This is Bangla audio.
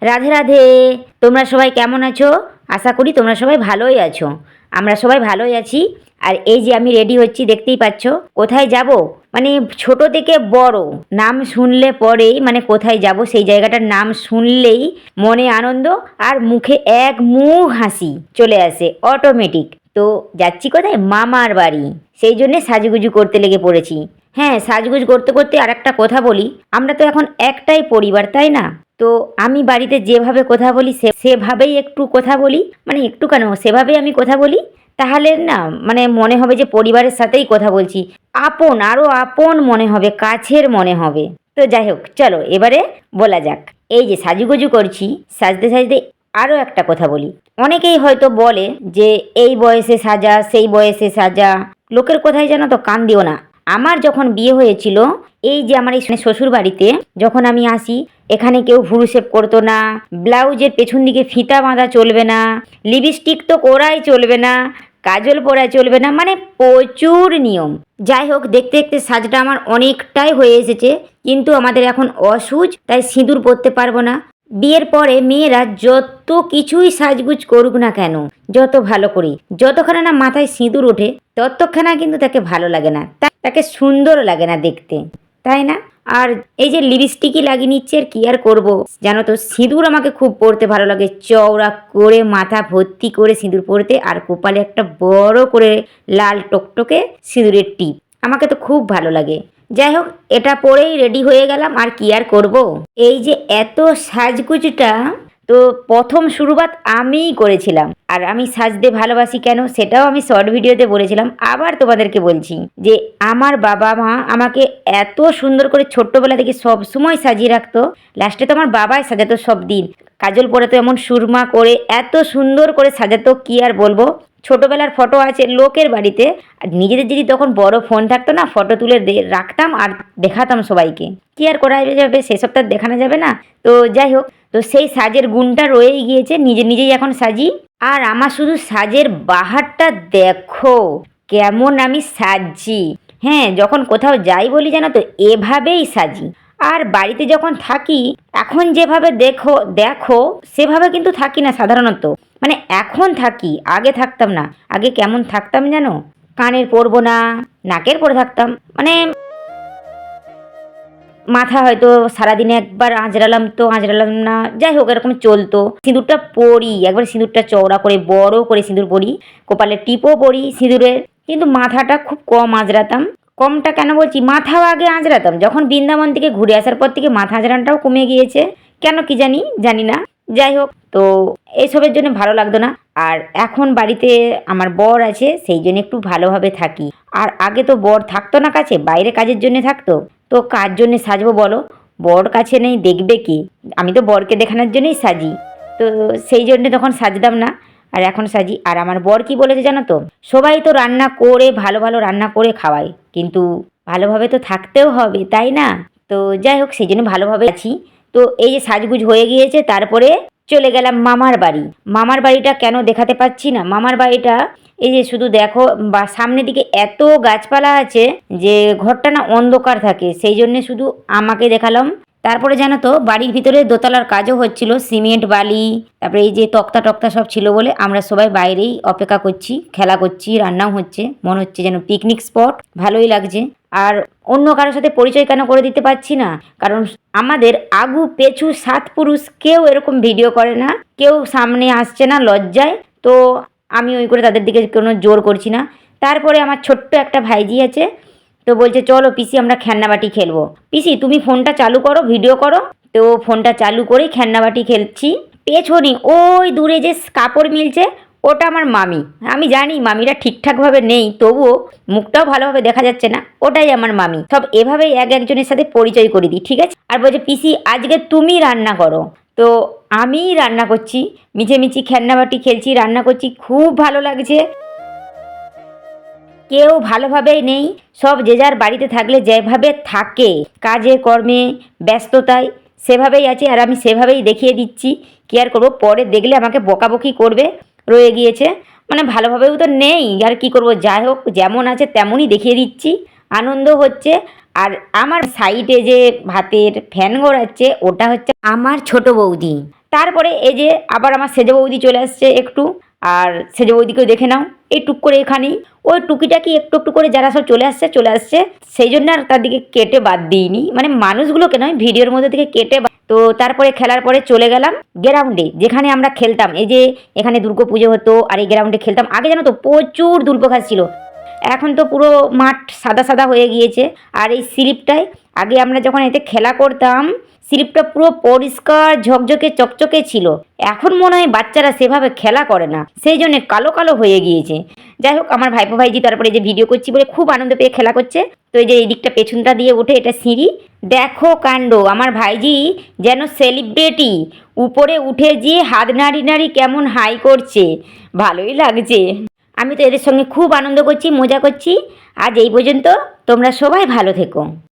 রাধে রাধে। তোমরা সবাই কেমন আছো? আশা করি তোমরা সবাই ভালোই আছো। আমরা সবাই ভালোই আছি। আর এই যে আমি রেডি হচ্ছি, দেখতেই পাচ্ছ। কোথায় যাব? মানে ছোট থেকে বড় নাম শুনলে পরেই মানে কোথায় যাব সেই জায়গাটার নাম শুনলেই মনে আনন্দ আর মুখে এক মুখ হাসি চলে আসে অটোমেটিক। তো যাচ্ছি কোথায়? মামার বাড়ি। সেই জন্যে সাজুগুজু করতে লেগে পড়েছি। হ্যাঁ, সাজগুজ করতে করতে আর একটা কথা বলি, আমরা তো এখন একটাই পরিবার, তাই না? তো আমি বাড়িতে যেভাবে কথা বলি সেভাবেই একটু কথা বলি, মানে একটু কেন, সেভাবেই আমি কথা বলি। তাহলে না মানে মনে হবে যে পরিবারের সাথেই কথা বলছি, আপন আরও আপন মনে হবে, কাছের মনে হবে। তো যাই হোক, চলো এবারে বলা যাক। এই যে সাজুগুজু করছি, সাজতে সাজতে আরও একটা কথা বলি। অনেকেই হয়তো বলে যে এই বয়সে সাজা, সেই বয়সে সাজা। লোকের কথাই জানো তো কান দিও না। আমার যখন বিয়ে হয়েছিল, এই যে আমার এই শ্বশুর বাড়িতে যখন আমি আসি, এখানে কেউ ভুরু শেভ করতো না, ব্লাউজের পেছন দিকে ফিতা বাঁধা চলবে না, লিপস্টিক তো করাই চলবে না, কাজল পরা চলবে না, মানে প্রচুর নিয়ম। যাই হোক, দেখতে দেখতে সাজটা আমার অনেকটাই হয়ে এসেছে, কিন্তু আমাদের এখন অসুচ, তাই সিঁদুর পরতে পারবো না। বিয়ের পরে মেয়েরা যত কিছুই সাজগুজ করুক না কেন, যত ভালো করি, যতক্ষণে না মাথায় সিঁদুর ওঠে ততক্ষণা কিন্তু তাকে ভালো লাগে না, তাকে সুন্দর লাগে না দেখতে, তাই না? আর এই যে লিপস্টিকই লাগিয়ে নিচ্ছে, আর কি আর করবো জানো তো, সিঁদুর আমাকে খুব পরতে ভালো লাগে, চওড়া করে মাথা ভর্তি করে সিঁদুর পরতে, আর কপালে একটা বড় করে লাল টকটকে সিঁদুরের টিপ, আমাকে তো খুব ভালো লাগে। যাই হোক, এটা পরেই রেডি হয়ে গেলাম, আর কি আর করব। এই যে এত সাজগুজটা তো প্রথম শুরুবাত আমিই করেছিলাম। আর আমি সাজতে ভালোবাসি কেন সেটাও আমি শর্ট ভিডিওতে বলেছিলাম, আবার তোমাদেরকে বলছি যে আমার বাবা মা আমাকে এত সুন্দর করে ছোট্টবেলা থেকে সব সময় সাজিয়ে রাখতো। লাস্টে তো আমার বাবাই সাজাতো সব দিন, কাজল পরাতো এমন সুরমা করে, এত সুন্দর করে সাজাতো কি আর বলবো। ছোটবেলার ফটো আছে লোকের বাড়িতে, আর নিজেদের যদি তখন বড় ফোন থাকতো না, ফটো তুলে রাখতাম আর দেখাতাম সবাইকে। কি আর করা যাবে, সেসব তো দেখানো যাবে না। তো যাই হোক, তো সেই সাজের গুণটা রয়েই গিয়েছে, নিজে নিজেই এখন সাজি। আর আমার শুধু সাজের বাহারটা দেখো কেমন আমি সাজছি। হ্যাঁ, যখন কোথাও যাই বলি জানো তো এভাবেই সাজি। আর বাড়িতে যখন থাকি এখন যেভাবে দেখো দেখো সেভাবে কিন্তু থাকি না সাধারণত, মানে এখন থাকি, আগে থাকতাম না। আগে কেমন থাকতাম জানো? কানের পরবো না, নাকের পরে থাকতাম, মানে মাথা হয়তো সারাদিনে একবার আঁচড়ালাম তো আঁচড়ালাম না, যাই হোক এরকম চলতো। সিঁদুরটা পরি, একবার সিঁদুরটা চওড়া করে বড় করে সিঁদুর পরি, কপালে টিপও পরি সিঁদুরের, কিন্তু মাথাটা খুব কম আঁচড়াতাম। কমটা কেন বলছি, মাথাও আগে আঁচড়াতাম, যখন বৃন্দাবন থেকে ঘুরে আসার পর থেকে মাথা আঁচড়ানটাও কমে গিয়েছে, কেন কি জানি না। যাই হোক, তো এইসবের জন্য ভালো লাগতো না। আর এখন বাড়িতে আমার বর আছে, সেই জন্য একটু ভালোভাবে থাকি। আর আগে তো বর থাকতো না কাছে, বাইরে কাজের জন্য থাকতো, তো কার জন্য সাজবো বলো? বর কাছে নেই, দেখবে কি? আমি তো বরকে দেখানোর জন্যই সাজি, তো সেই জন্য তখন সাজতাম না, আর এখন সাজি। আর আমার বর কি বলেছে জানো তো, সবাই তো রান্না করে ভালো ভালো রান্না করে খাওয়ায়, কিন্তু ভালোভাবে তো থাকতেও হবে, তাই না? তো যাই হোক, সেই জন্য ভালোভাবে আছি। তো এই যে সাজগুজ হয়ে গিয়েছে, তারপরে চলে গেলাম মামার বাড়ি। মামার বাড়িটা কেন দেখাতে পাচ্ছি না, মামার বাড়িটা এই যে শুধু দেখো, বা সামনের দিকে এত গাছপালা আছে যে ঘরটা না অন্ধকার থাকে, সেই জন্য শুধু আমাকে দেখালাম। তারপরে জানো তো বাড়ির ভিতরে দোতলার কাজও হচ্ছিল, সিমেন্ট বালি, তারপরে এই যে তক্তা টক্তা সব ছিল বলে আমরা সবাই বাইরেই অপেক্ষা করছি, খেলা করছি, রান্নাও হচ্ছে, মনে হচ্ছে যেন পিকনিক স্পট, ভালোই লাগছে। আর অন্য কারোর সাথে পরিচয় কেন করে দিতে পারছি না, কারণ আমাদের আগু পেছু 7 পুরুষ কেউ এরকম ভিডিও করে না, কেউ সামনে আসছে না লজ্জায়, তো আমি ওই করে তাদের দিকে কোনো জোর করছি না। তারপরে আমার ছোট্ট একটা ভাইজি আছে, তো বলছে চলো পিসি আমরা খেলনাবাটি খেলবো। পিসি তুমি ফোনটা চালু করো, ভিডিও করো। তো ফোনটা চালু করেই খেলনাবাটি খেলছি। পেছনে ওই দূরে যে কাপড় মিলছে, ওটা আমার মামি। আমি জানি মামিরা ঠিকঠাকভাবে নেই, তবুও মুখটাও ভালোভাবে দেখা যাচ্ছে না, ওটাই আমার মামি। সব এভাবেই এক একজনের সাথে পরিচয় করে দিই, ঠিক আছে? আর বলছে পিসি আজকে তুমি রান্না করো। তো আমিই রান্না করছি, মিছেমিছি খেলনাবাটি খেলছি, রান্না করছি, খুব ভালো লাগছে। কেউ ভালোভাবেই নেই, সব যে যার বাড়িতে থাকলে যেভাবে থাকে, কাজে কর্মে ব্যস্ততায় সেভাবেই আছে, আর আমি সেভাবেই দেখিয়ে দিচ্ছি। কি আর করবো, পরে দেখলে আমাকে বকাবকি করবে, রয়ে গিয়েছে, মানে ভালোভাবেও তো নেই, আর কি করব। যাই হোক, যেমন আছে তেমনই দেখিয়ে দিচ্ছি, আনন্দ হচ্ছে। আর আমার সাইডে যে ভাতের ফ্যান ঘোরাচ্ছে ওটা হচ্ছে আমার ছোট বৌদি। তারপরে এই যে আবার আমার সেজে বৌদি চলে আসছে একটু, আর সেজে বৌদিকেও দেখে নাও এই টুক করে এখানেই, ওই টুকিটাকি একটু একটু করে যারা সব চলে আসছে সেই জন্য আর তার দিকে কেটে বাদ দিইনি, মানে মানুষগুলোকে নয় ভিডিওর মধ্যে থেকে কেটে তো তারপরে খেলার পরে চলে গেলাম গ্রাউন্ডে যেখানে আমরা খেলতাম। এই যে এখানে দুর্গা পুজো হতো আর এই গ্রাউন্ডে খেলতাম। আগে জানো তো প্রচুর দুর্গা ঘাস ছিল, এখন তো পুরো মাঠ সাদা সাদা হয়ে গিয়েছে। আর এই স্লিপটায় আগে আমরা যখন এতে খেলা করতাম স্লিপটা পুরো পরিষ্কার ঝকঝকে চকচকে ছিল, এখন মনে হয় বাচ্চারা সেভাবে খেলা করে না, সেই জন্য কালো কালো হয়ে গিয়েছে। যাই হোক আমার ভাইপো ভাইজি তারপরে যে ভিডিও করছি বলে খুব আনন্দ পেয়ে খেলা করছে। তো এই যে এই দিকটা পেছনটা দিয়ে ওঠে, এটা সিঁড়ি, দেখো কাণ্ড, আমার ভাইজি যেন সেলিব্রিটি, উপরে উঠে গিয়ে হাত নাড়ি নাড়ি কেমন হাই করছে, ভালোই লাগছে। আমি তো এদের সঙ্গে খুব আনন্দ করছি, মজা করছি। আজ এই পর্যন্ত, তোমরা সবাই ভালো থেকো।